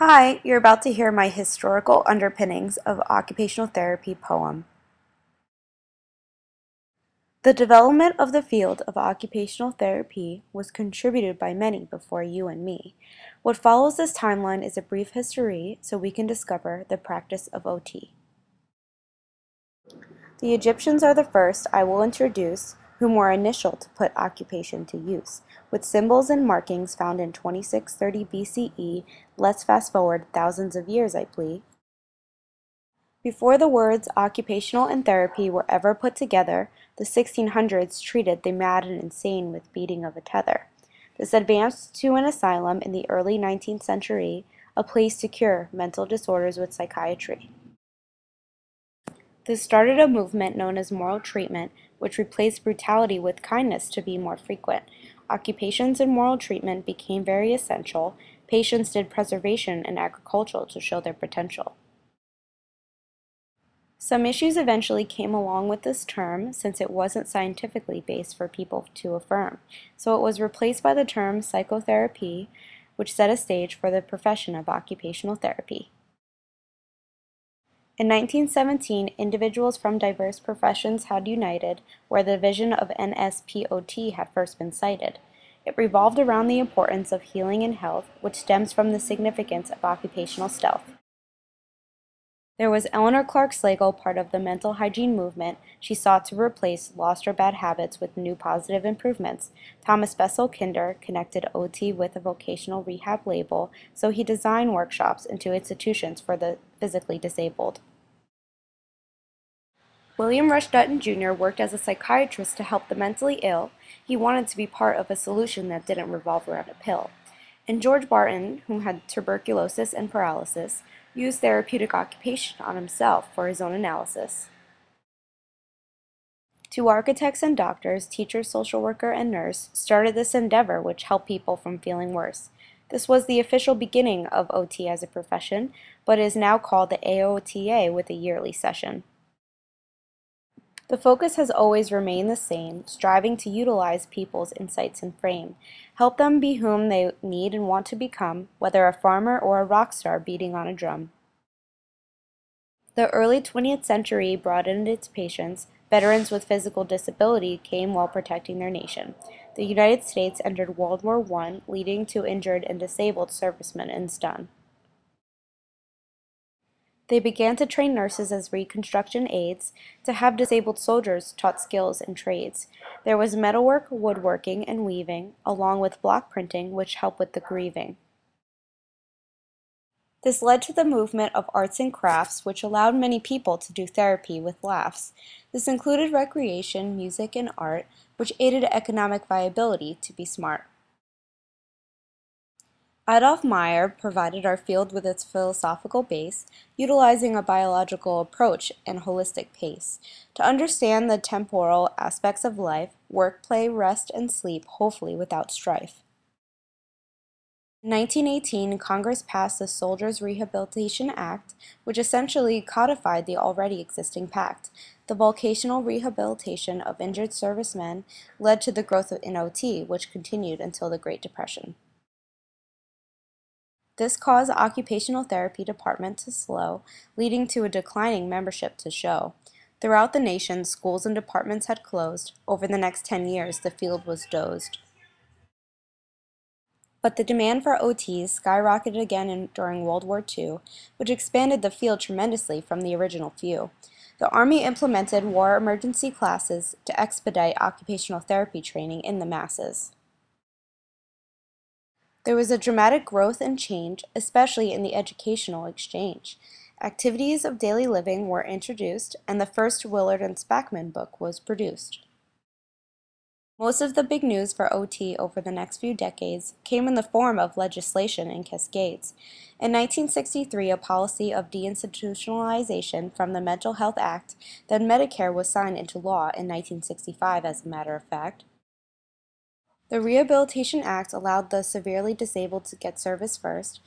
Hi, you're about to hear my historical underpinnings of occupational therapy poem. The development of the field of occupational therapy was contributed by many before you and me. What follows this timeline is a brief history so we can discover the practice of OT. The Egyptians are the first I will introduce, whom were initial to put occupation to use. With symbols and markings found in 2630 BCE, let's fast forward thousands of years, I plead. Before the words occupational and therapy were ever put together, the 1600s treated the mad and insane with beating of a tether. This advanced to an asylum in the early 19th century, a place to cure mental disorders with psychiatry. This started a movement known as moral treatment, which replaced brutality with kindness to be more frequent. Occupations and moral treatment became very essential. Patients did preservation and agriculture to show their potential. Some issues eventually came along with this term since it wasn't scientifically based for people to affirm, so it was replaced by the term psychotherapy, which set a stage for the profession of occupational therapy. In 1917, individuals from diverse professions had united where the vision of NSPOT had first been cited. It revolved around the importance of healing and health, which stems from the significance of occupational stealth. There was Eleanor Clark Slagle, part of the mental hygiene movement. She sought to replace lost or bad habits with new positive improvements. Thomas Bessel Kinder connected OT with a vocational rehab label, so he designed workshops into institutions for the physically disabled. William Rush Dutton Jr. worked as a psychiatrist to help the mentally ill. He wanted to be part of a solution that didn't revolve around a pill. And George Barton, who had tuberculosis and paralysis, used therapeutic occupation on himself for his own analysis. Two architects and doctors, teacher, social worker, and nurse, started this endeavor which helped people from feeling worse. This was the official beginning of OT as a profession, but is now called the AOTA with a yearly session. The focus has always remained the same, striving to utilize people's insights and frame, help them be whom they need and want to become, whether a farmer or a rock star beating on a drum. The early 20th century broadened its patients. Veterans with physical disability came while protecting their nation. The United States entered World War I, leading to injured and disabled servicemen in stun. They began to train nurses as reconstruction aides, to have disabled soldiers taught skills and trades. There was metalwork, woodworking, and weaving, along with block printing, which helped with the grieving. This led to the movement of arts and crafts, which allowed many people to do therapy with laughs. This included recreation, music, and art, which aided economic viability to be smart. Adolf Meyer provided our field with its philosophical base, utilizing a biological approach and holistic pace to understand the temporal aspects of life, work, play, rest, and sleep, hopefully without strife. In 1918, Congress passed the Soldiers' Rehabilitation Act, which essentially codified the already existing pact. The vocational rehabilitation of injured servicemen led to the growth in OT, which continued until the Great Depression. This caused the occupational therapy department to slow, leading to a declining membership to show. Throughout the nation, schools and departments had closed. Over the next 10 years, the field was dozed. But the demand for OTs skyrocketed again during World War II, which expanded the field tremendously from the original few. The Army implemented war emergency classes to expedite occupational therapy training in the masses. There was a dramatic growth and change, especially in the educational exchange. Activities of daily living were introduced, and the first Willard and Spackman book was produced. Most of the big news for OT over the next few decades came in the form of legislation and cascades. In 1963, a policy of deinstitutionalization from the Mental Health Act, then Medicare, was signed into law in 1965, as a matter of fact. The Rehabilitation Act allowed the severely disabled to get service first,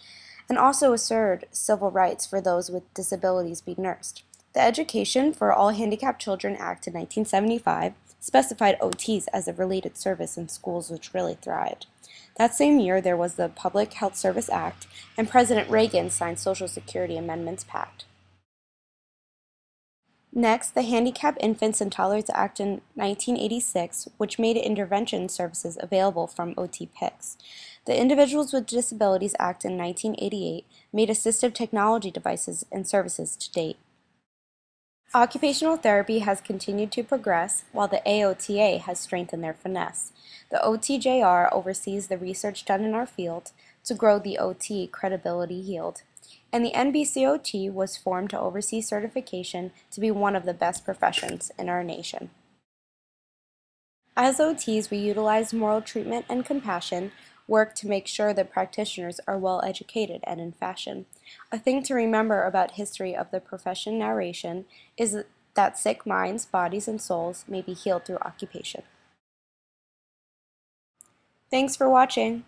and also asserted civil rights for those with disabilities be nursed. The Education for All Handicapped Children Act in 1975 specified OTs as a related service in schools which really thrived. That same year, there was the Public Health Service Act, and President Reagan signed Social Security Amendments Pact. Next, the Handicapped Infants and Toddlers Act in 1986, which made intervention services available from OT PICS. The Individuals with Disabilities Act in 1988 made assistive technology devices and services to date. Occupational therapy has continued to progress, while the AOTA has strengthened their finesse. The OTJR oversees the research done in our field to grow the OT credibility yield, and the NBCOT was formed to oversee certification to be one of the best professions in our nation. As OTs, we utilize moral treatment and compassion, work to make sure that practitioners are well educated and in fashion. A thing to remember about history of the profession narration is that sick minds, bodies, and souls may be healed through occupation. Thanks for watching.